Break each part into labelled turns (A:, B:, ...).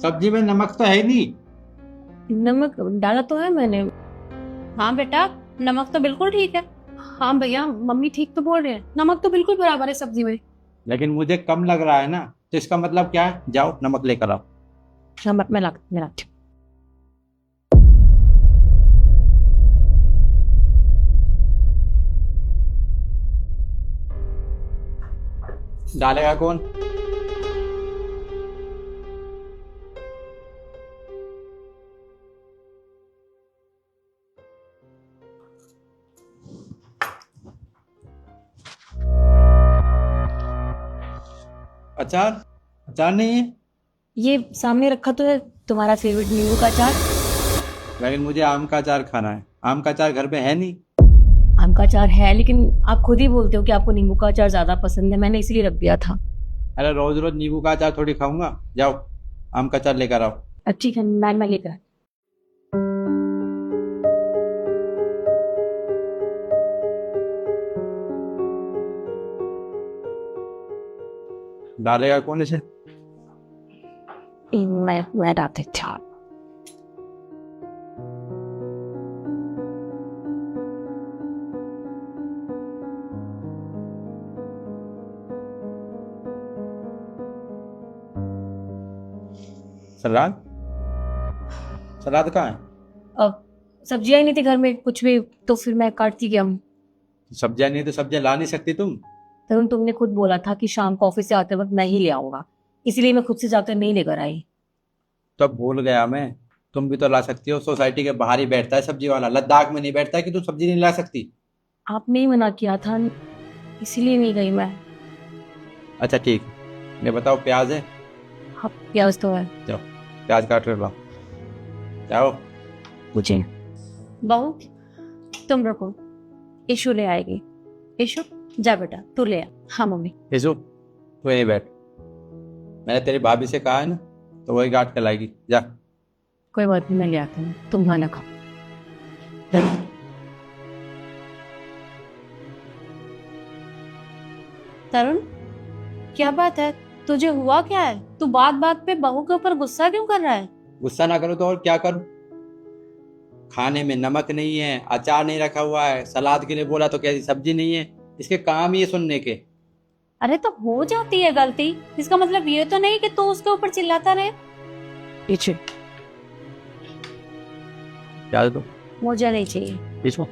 A: सब्जी में नमक तो है नहीं।
B: नमक डाला तो है मैंने। हाँ बेटा, नमक तो बिल्कुल ठीक है। हाँ भैया, मम्मी ठीक तो बोल रहे हैं, नमक तो बिल्कुल बराबर है सब्जी में।
A: लेकिन मुझे कम लग रहा है ना, तो इसका मतलब क्या है? जाओ नमक लेकर आओ।
B: नमक मैं लाती हूँ।
A: डालेगा कौन? अचार? अचार नहीं है?
B: ये सामने रखा तो है, तुम्हारा फेवरेट नींबू का अचार।
A: लेकिन मुझे आम का अचार खाना है। आम का अचार घर पे है नहीं।
B: आम का अचार है, लेकिन आप खुद ही बोलते हो कि आपको नींबू का अचार ज्यादा पसंद है, मैंने इसलिए रख दिया था।
A: अरे रोज रोज नींबू का अचार थोड़ी खाऊंगा। जाओ आम का अचार लेकर आओ।
B: ठीक है, मैं लेकर।
A: डालेगा कौन इसे?
B: मैं डाल देती हूँ।
A: सलाद? सलाद कहाँ है?
B: अब सब्जियां ही नहीं थी घर में कुछ भी, तो फिर मैं काटती गया हूँ।
A: सब्जियां नहीं तो सब्जियां ला नहीं सकती तुम?
B: तरुण, तुमने खुद बोला था कि शाम को ऑफिस से आते वक्त मैं ही ले आऊंगा, इसलिए मैं खुद से जाकर नहीं लेकर आई।
A: तो अब भूल गया मैं। तुम भी तो ला सकती हो। सोसाइटी के बाहर ही बैठता है सब्जी वाला, लद्दाख में नहीं बैठता है कि तुम सब्जी नहीं ला सकती?
B: आपने ही मना किया था, इसीलिए नहीं गई मैं।
A: अच्छा ठीक। ये बताओ, प्याज है?
B: हाँ, प्याज तो है।
A: जाओ प्याज काट कर लाओ। जाओ।
B: मुझे बहू, तुम रखो, इशू ले आएगी। इशू, जा बेटा तू ले आ। हाँ मम्मी।
A: यीशु तू यहीं बैठ। मैंने तेरी भाभी से कहा है ना, तो वही काट के लाएगी। जा।
B: कोई बात नहीं, मैं ले आती हूँ, तुम खाना खाओ। तरुण, क्या बात है? तुझे हुआ क्या है? तू बात बात पे बहू के ऊपर गुस्सा क्यों कर रहा है?
A: गुस्सा ना करो तो और क्या करूं? खाने में नमक नहीं है, अचार नहीं रखा हुआ है, सलाद के लिए बोला तो कैसी सब्जी नहीं है। इसके काम ही है सुनने के।
B: अरे तो हो जाती है गलती, इसका मतलब ये तो नहीं कि तू उसके ऊपर चिल्लाता रहे। पीछे।
A: प्याज दो।
B: मुझे नहीं चाहिए।
A: यीशु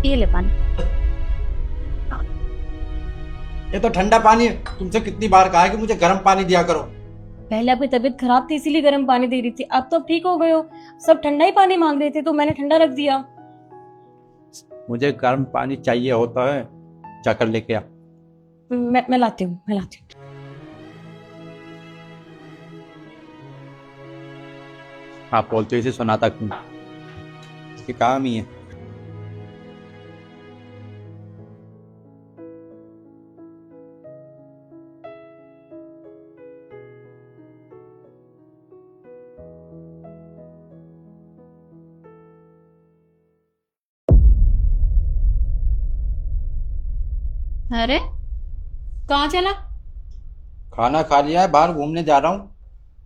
B: ये ले पानी।
A: ये तो ठंडा पानी है। तुमसे कितनी बार कहा है कि मुझे गर्म पानी दिया करो।
B: पहले आपकी तबीयत खराब थी इसीलिए गर्म पानी दे रही थी, अब तो ठीक हो गए हो। सब ठंडा ही पानी मांग रहे थे तो मैंने ठंडा रख दिया।
A: मुझे गर्म पानी चाहिए होता है। जाकर लेके आ।
B: मैं लाती हूँ, मैं लाती हूँ।
A: आप बोलते हो इसे सुनाता क्यों? इसके काम ही है।
B: अरे कहाँ चला?
A: खाना खा लिया है, बाहर घूमने जा रहा हूँ।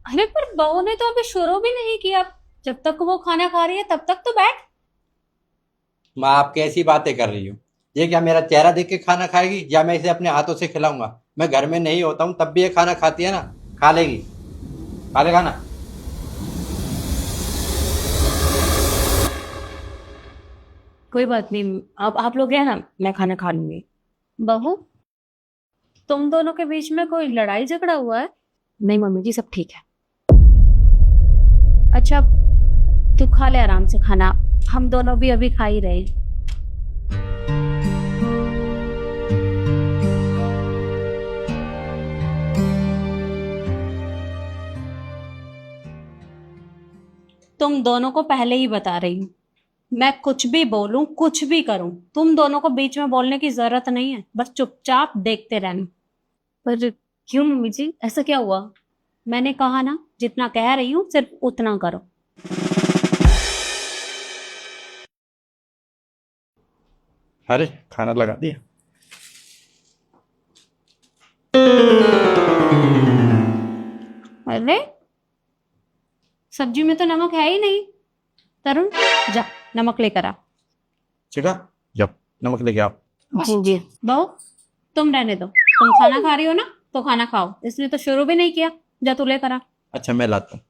B: अरे पर बहू ने तो अभी शुरू भी नहीं किया। जब तक वो खाना खा रही है तब तक तो बैठ।
A: माँ आप कैसी बातें कर रही हो? ये क्या मेरा चेहरा देख के खाना खाएगी, या मैं इसे अपने हाथों से खिलाऊंगा? मैं घर में नहीं होता हूँ तब भी ये खाना खाती है ना। खा लेगी। खा ले खाना।
B: कोई बात नहीं, अब आप लोग हैं ना, मैं खाना खा लूंगी। बहू, तुम दोनों के बीच में कोई लड़ाई झगड़ा हुआ है? नहीं मम्मी जी, सब ठीक है। अच्छा, तू खा ले आराम से खाना, हम दोनों भी अभी खा ही रहे। तुम दोनों को पहले ही बता रही हूँ, मैं कुछ भी बोलूं कुछ भी करूं, तुम दोनों को बीच में बोलने की जरूरत नहीं है, बस चुपचाप देखते रहना। पर क्यों मम्मी जी, ऐसा क्या हुआ? मैंने कहा ना, जितना कह रही हूँ सिर्फ उतना करो।
A: अरे खाना लगा दिया।
B: अरे सब्जी में तो नमक है ही नहीं। तरुण, जा नमक लेकर आ।
A: चिका जब नमक लेके आओ।
B: जी जी। बहू, तुम रहने दो, तुम खाना खा रही हो ना, तो खाना खाओ, इसलिए तो शुरू भी नहीं किया। जा तू लेकर आ।
A: अच्छा मैं लाता हूँ।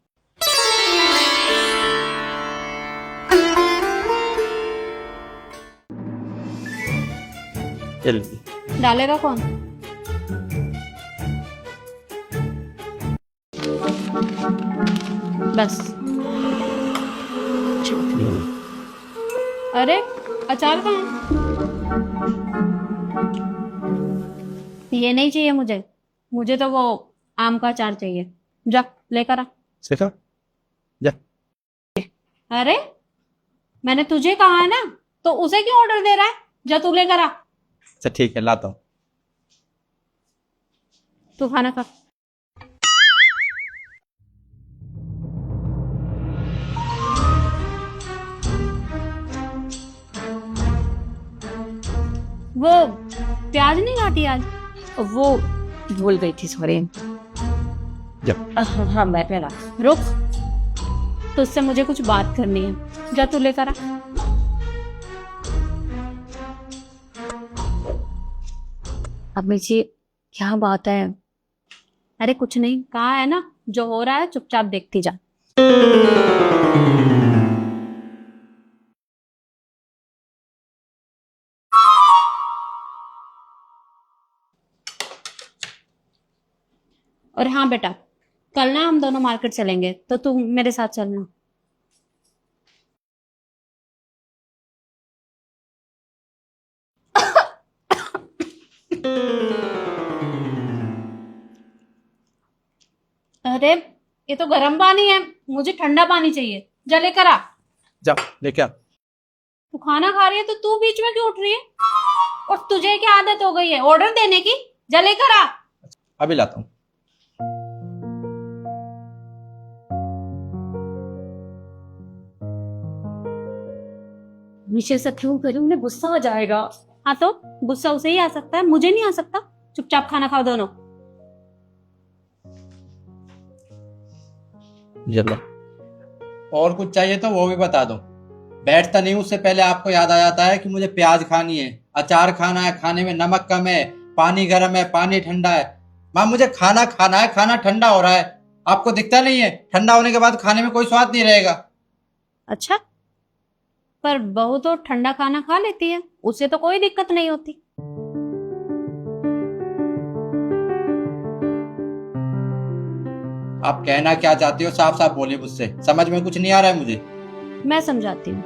A: चल
B: डालेगा कौन? बस। अरे अचार कहाँ है? ये नहीं चाहिए मुझे, मुझे तो वो आम का अचार चाहिए। जा लेकर आ।
A: शिखा जा।
B: अरे मैंने तुझे कहा है ना, तो उसे क्यों ऑर्डर दे रहा है? जा तू लेकर आ।
A: अच्छा ठीक है लाता हूँ।
B: तू खाना खा। वो प्याज नहीं काटी आज? वो भूल गई थी, सॉरी।
A: जब
B: हाँ मैं पहला रुक, तुझसे मुझे कुछ बात करनी है। जा तू लेकर आ। अम्मी जी क्या बात है? अरे कुछ नहीं, कहा है ना, जो हो रहा है चुपचाप देखती जा। और हाँ बेटा, कल ना हम दोनों मार्केट चलेंगे, तो तू मेरे साथ चलना। अरे ये तो गर्म पानी है, मुझे ठंडा पानी चाहिए। जा लेकर आ।
A: जा लेके आ।
B: तू खाना खा रही है तो तू बीच में क्यों उठ रही है? और तुझे क्या आदत हो गई है ऑर्डर देने की? जा लेकर आ।
A: अभी लाता हूँ।
B: नीचे से क्यों करूं, उन्हें गुस्सा आ जाएगा। हाँ तो गुस्सा उसे ही आ सकता है, मुझे नहीं आ सकता। चुपचाप खाना खाओ दोनों।
A: चलो और कुछ चाहिए तो वो भी बता दो। बैठता नहीं उससे पहले आपको याद आ जाता है कि मुझे प्याज खानी है, अचार खाना है, खाने में नमक कम है, पानी गर्म है, पानी ठंडा है। माँ मुझे खाना खाना है, खाना ठंडा हो रहा है। आपको दिखता नहीं है ठंडा होने के बाद खाने में कोई स्वाद नहीं रहेगा।
B: अच्छा, पर बहू तो ठंडा खाना खा लेती है, उसे तो कोई दिक्कत नहीं होती।
A: आप कहना क्या चाहती हो साफ साफ बोलिए, मुझसे समझ में कुछ नहीं आ रहा है मुझे।
B: मैं समझाती हूँ।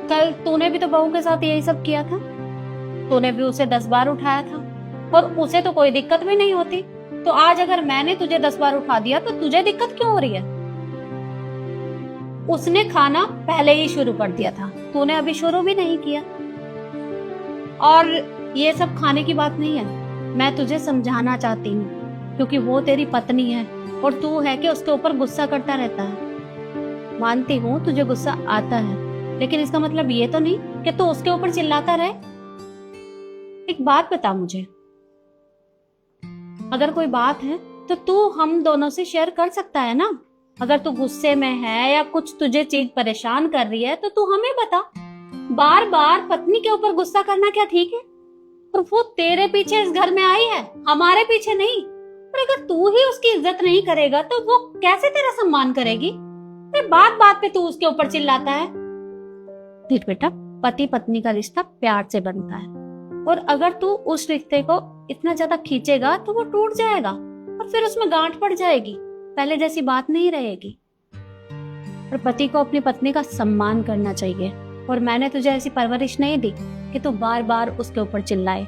B: कल तूने भी तो बहू के साथ यही सब किया था। तूने भी उसे 10 बार उठाया था और उसे तो कोई दिक्कत भी नहीं होती। तो आज अगर मैंने तुझे 10 बार उठा दिया तो तुझे दिक्कत क्यों हो रही है? उसने खाना पहले ही शुरू कर दिया था, तूने अभी शुरू भी नहीं किया। और ये सब खाने की बात नहीं है, मैं तुझे समझाना चाहती हूँ, क्योंकि वो तेरी पत्नी है और तू है कि उसके ऊपर गुस्सा करता रहता है। मानती हूँ तुझे गुस्सा आता है, लेकिन इसका मतलब ये तो नहीं कि तू उसके ऊपर चिल्लाता रहे। एक बात बता मुझे, अगर कोई बात है तो तू हम दोनों से शेयर कर सकता है ना। अगर तू गुस्से में है या कुछ तुझे चीज परेशान कर रही है तो तू हमें बता। बार बार पत्नी के ऊपर गुस्सा करना क्या ठीक है? और वो तेरे पीछे इस घर में आई है, हमारे पीछे नहीं। और अगर तू ही उसकी इज्जत नहीं करेगा तो वो कैसे तेरा सम्मान करेगी? फिर बात बात पे तू उसके ऊपर चिल्लाता है। देख बेटा, पति पत्नी का रिश्ता प्यार से बनता है, और अगर तू उस रिश्ते को इतना ज्यादा खींचेगा तो वो टूट जाएगा और फिर उसमें गांठ पड़ जाएगी, पहले जैसी बात नहीं रहेगी। और पति को अपनी पत्नी का सम्मान करना चाहिए। और मैंने तुझे ऐसी परवरिश नहीं दी कि तू बार बार उसके ऊपर चिल्लाए।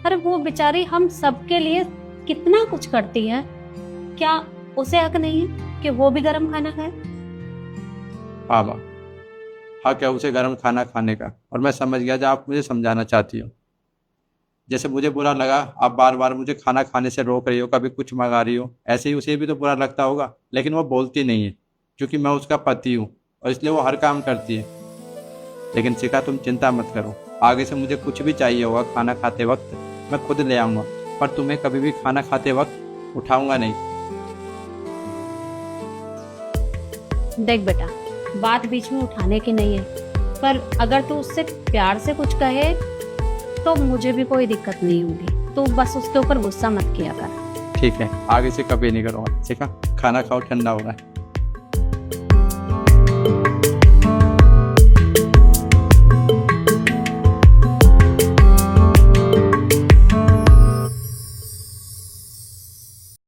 B: अरे वो बेचारी हम सबके लिए कितना कुछ करती है, क्या उसे हक नहीं है कि वो भी गर्म खाना खाए?
A: हाँ माँ, हाँ क्या उसे गर्म खाना खाने का। और मैं समझ गया जो आप मुझे समझाना चाहती हो। जैसे मुझे बुरा लगा, आप बार बार मुझे खाना खाने से रोक रही हो, कभी कुछ मंगा रही हो, ऐसे ही उसे भी तो बुरा लगता होगा। लेकिन वो बोलती नहीं है, क्योंकि मैं उसका पति हूँ और इसलिए वो हर काम करती है। लेकिन शिखा, तुम चिंता मत करो, आगे से मुझे कुछ भी चाहिए होगा खाना खाते वक्त मैं खुद ले आऊँगा, पर तुम्हें कभी भी खाना खाते वक्त उठाऊंगा नहीं।
B: देख बेटा, बात बीच में उठाने की नहीं है, पर अगर तू उससे प्यार से कुछ कहे तो मुझे भी कोई दिक्कत नहीं होगी। तू बस उसके ऊपर गुस्सा मत किया कर।
A: ठीक है, आगे से कभी नहीं करूँगा। शिखा, खाना खाओ, ठंडा हो रहा है।